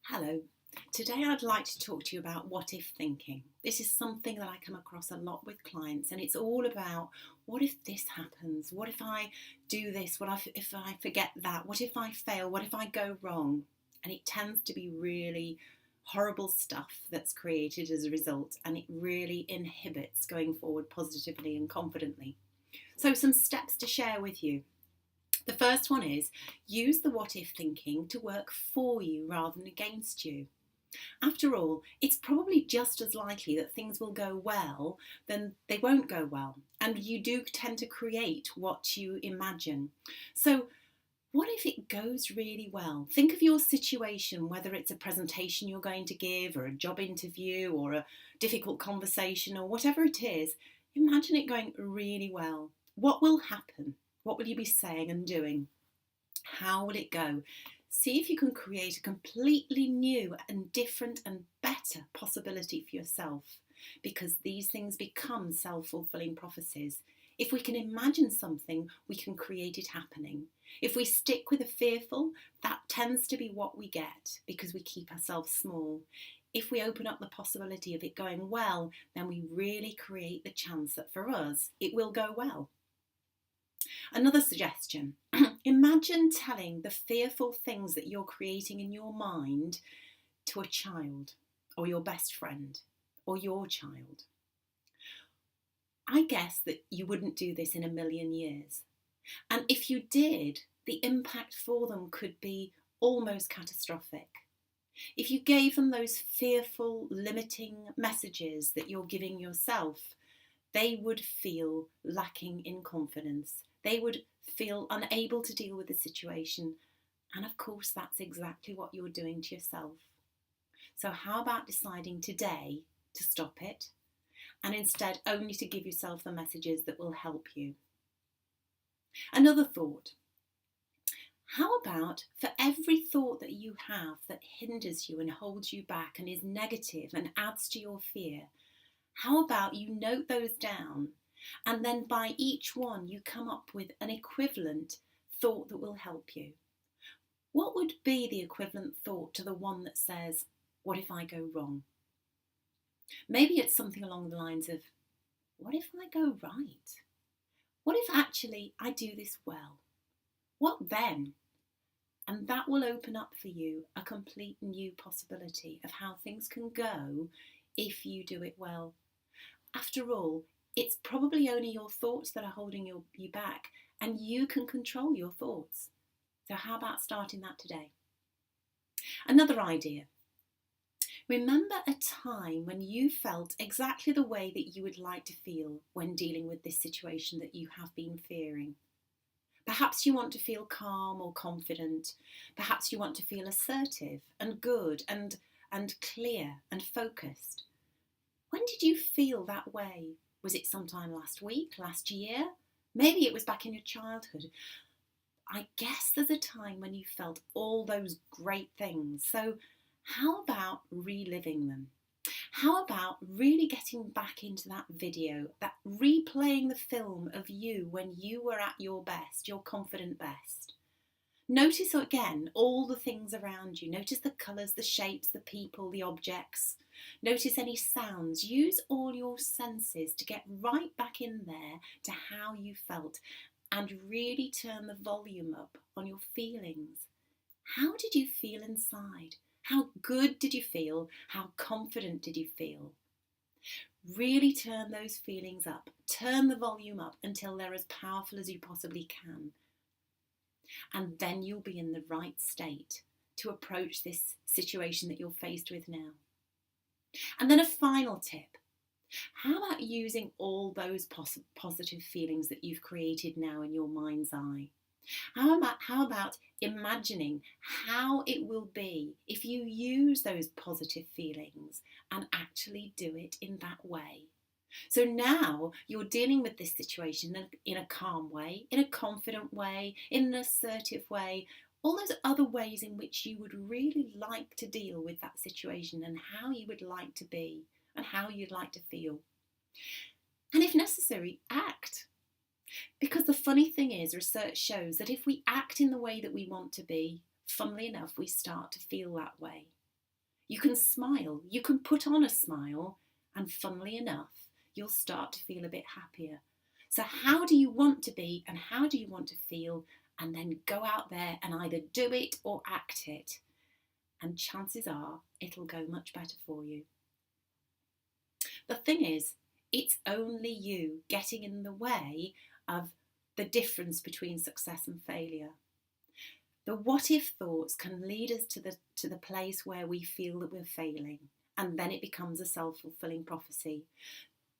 Hello. Today I'd like to talk to you about what if thinking. This is something that I come across a lot with clients, and it's all about what if this happens? What if I do this? If I forget that? What if I fail? What if I go wrong? And it tends to be really horrible stuff that's created as a result, and it really inhibits going forward positively and confidently. So, some steps to share with you. The first one is use the what if thinking to work for you rather than against you. After all, it's probably just as likely that things will go well than they won't go well. And you do tend to create what you imagine. So, what if it goes really well? Think of your situation, whether it's a presentation you're going to give, or a job interview, or a difficult conversation, or whatever it is. Imagine it going really well. What will happen? What will you be saying and doing? How will it go? See if you can create a completely new and different and better possibility for yourself, because these things become self-fulfilling prophecies. If we can imagine something, we can create it happening. If we stick with the fearful, that tends to be what we get because we keep ourselves small. If we open up the possibility of it going well, then we really create the chance that for us, it will go well. Another suggestion, imagine telling the fearful things that you're creating in your mind to a child, or your best friend, or your child. I guess that you wouldn't do this in a million years. And if you did, the impact for them could be almost catastrophic. If you gave them those fearful, limiting messages that you're giving yourself, they would feel lacking in confidence. They would feel unable to deal with the situation. And of course, that's exactly what you're doing to yourself. So how about deciding today to stop it, and instead only to give yourself the messages that will help you? Another thought. How about for every thought that you have that hinders you and holds you back and is negative and adds to your fear, how about you note those down, and then by each one you come up with an equivalent thought that will help you? What would be the equivalent thought to the one that says, what if I go wrong? Maybe it's something along the lines of, what if I go right? What if actually I do this well? What then? And that will open up for you a complete new possibility of how things can go if you do it well. After all, it's probably only your thoughts that are holding you back, and you can control your thoughts. So how about starting that today? Another idea. Remember a time when you felt exactly the way that you would like to feel when dealing with this situation that you have been fearing. Perhaps you want to feel calm or confident. Perhaps you want to feel assertive and good and clear and focused. When did you feel that way? Was it sometime last week, last year? Maybe it was back in your childhood. I guess there's a time when you felt all those great things. So how about reliving them? How about really getting back into that video, that replaying the film of you when you were at your best, your confident best? Notice again all the things around you. Notice the colours, the shapes, the people, the objects. Notice any sounds. Use all your senses to get right back in there to how you felt, and really turn the volume up on your feelings. How did you feel inside? How good did you feel? How confident did you feel? Really turn those feelings up. Turn the volume up until they're as powerful as you possibly can. And then you'll be in the right state to approach this situation that you're faced with now. And then a final tip. How about using all those positive feelings that you've created now in your mind's eye? How about imagining how it will be if you use those positive feelings and actually do it in that way? So now you're dealing with this situation in a calm way, in a confident way, in an assertive way, all those other ways in which you would really like to deal with that situation, and how you would like to be and how you'd like to feel. And if necessary, act. Because the funny thing is, research shows that if we act in the way that we want to be, funnily enough, we start to feel that way. You can smile, you can put on a smile, and funnily enough, you'll start to feel a bit happier. So, how do you want to be and how do you want to feel? And then go out there and either do it or act it. And chances are it'll go much better for you. The thing is, it's only you getting in the way of the difference between success and failure. The what if thoughts can lead us to the place where we feel that we're failing, and then it becomes a self-fulfilling prophecy.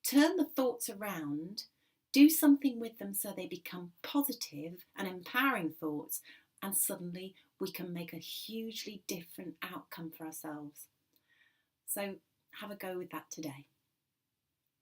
Turn the thoughts around, do something with them so they become positive and empowering thoughts, and suddenly we can make a hugely different outcome for ourselves. So have a go with that today.